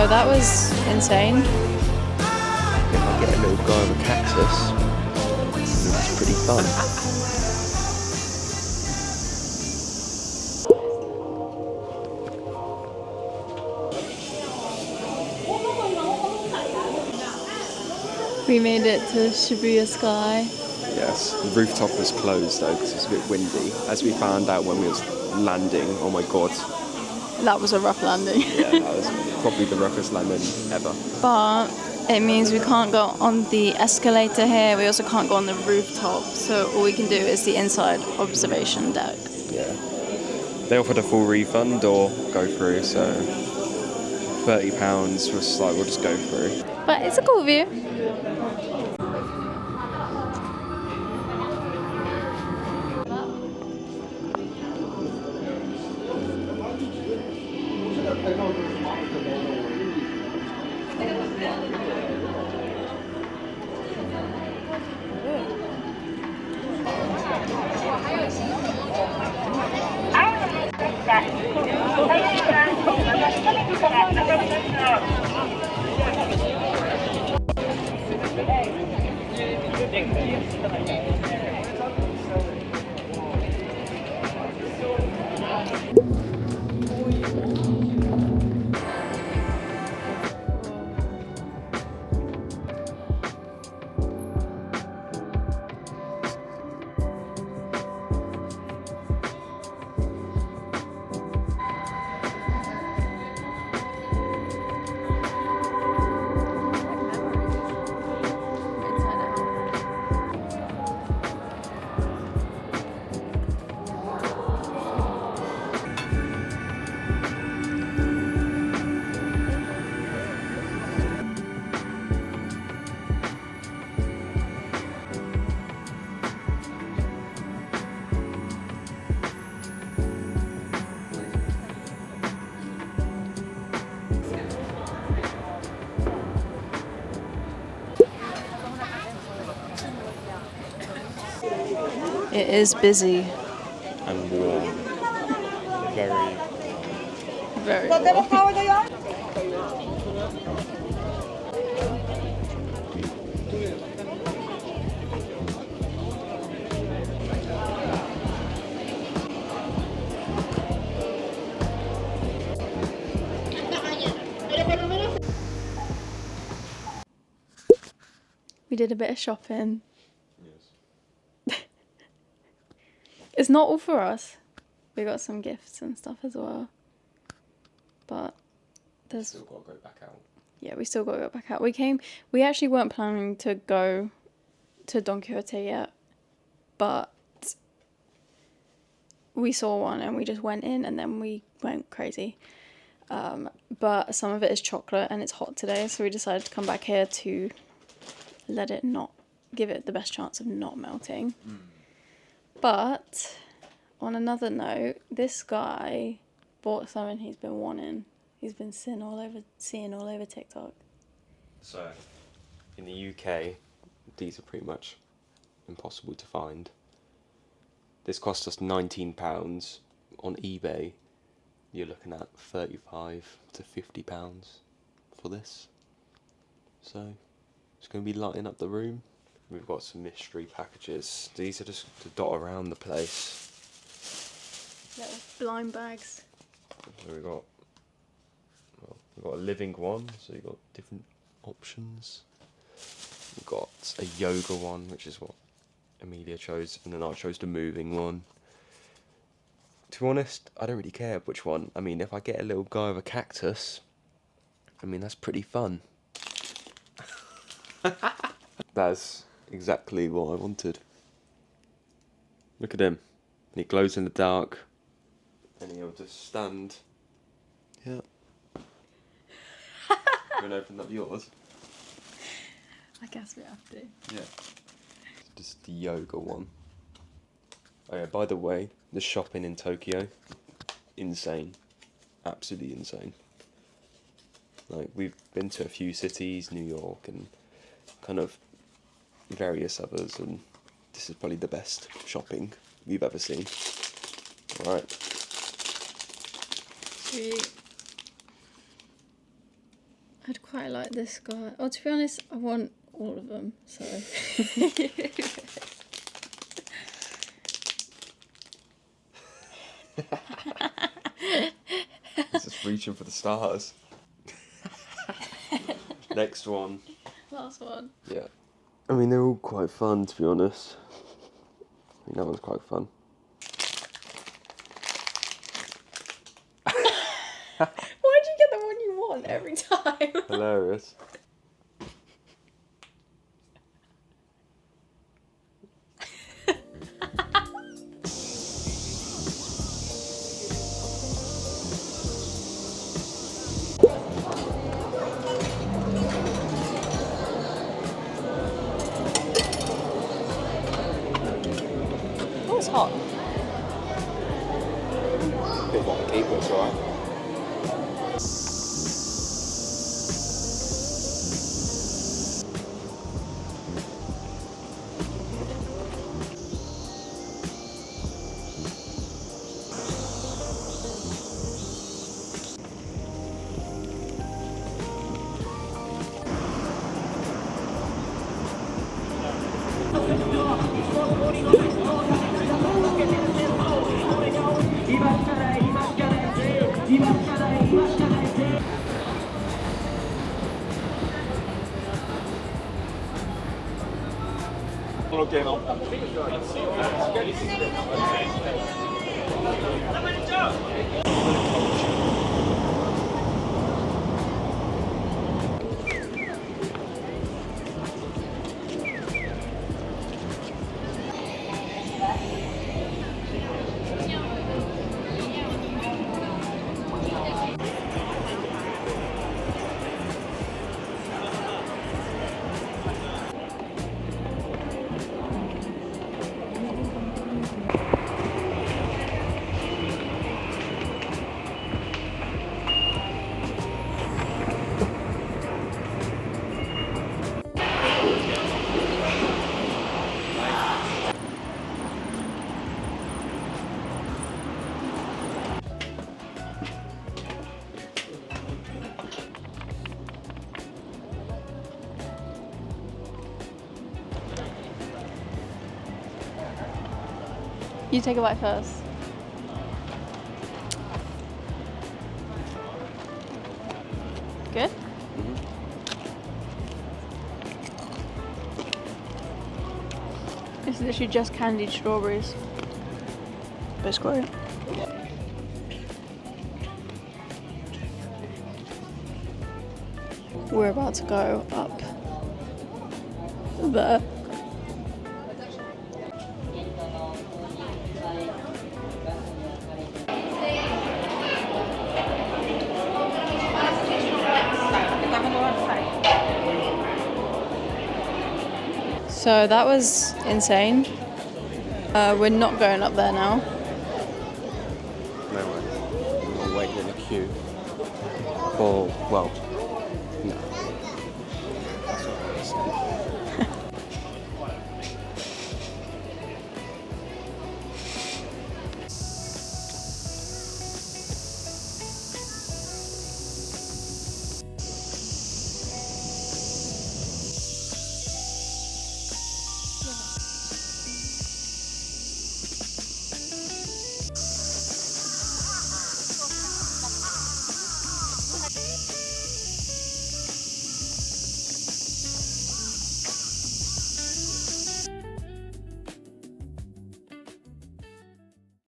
So that was insane. If I get a little guy with a cactus, it's pretty fun. We made it to Shibuya Sky. Yes, the rooftop was closed though because it's a bit windy. As we found out when we was landing, oh my god. That was a rough landing. Yeah, that was probably the roughest landing ever. But it means we can't go on the escalator here. We also can't go on the rooftop. So all we can do is the inside observation deck. Yeah. They offered a full refund or go through, so £30 was like, we'll just go through. But it's a cool view. It is busy. And warm. Very. Very warm. We did a bit of shopping. Yes. It's not all for us. We got some gifts and stuff as well. But there's Still got to go back out. Yeah, we still got to go back out. We actually weren't planning to go to Don Quixote yet, but we saw one and we just went in and then we went crazy. But some of it is chocolate and it's hot today, so we decided to come back here to let it not, give it the best chance of not melting. But on another note, this guy bought something he's been wanting. He's been seeing all over TikTok. So, in the UK, these are pretty much impossible to find. This cost us £19. On eBay, you're looking at £35 to £50 for this. So, it's going to be lighting up the room. We've got some mystery packages. These are just to dot around the place. Little blind bags. So we've got a living one, so you've got different options. We've got a yoga one, which is what Amelia chose, and then I chose the moving one. To be honest, I don't really care which one. I mean, if I get a little guy with a cactus, I mean, that's pretty fun. That's exactly what I wanted. Look at him. And he glows in the dark. And he'll just stand. Yeah. You want to open up yours? I guess we have to. Yeah. Just the yoga one. Oh yeah, by the way, the shopping in Tokyo, insane. Absolutely insane. Like, we've been to a few cities, New York and kind of various others, and this is probably the best shopping we've ever seen. Alright. Sweet. I'd quite like this guy. Oh, to be honest, I want all of them, so. He's just reaching for the stars. Next one. Last one. Yeah. I mean, they're all quite fun, to be honest. I think that one's quite fun. Why'd you get the one you want every time? Hilarious. Oh, it's hot. Bit hot to keep, but it's alright. You take a bite first. Good? It's literally just candied strawberries. But it's great. We're about to go up there. So that was insane. We're not going up there now. No way. We're waiting in a queue for, well,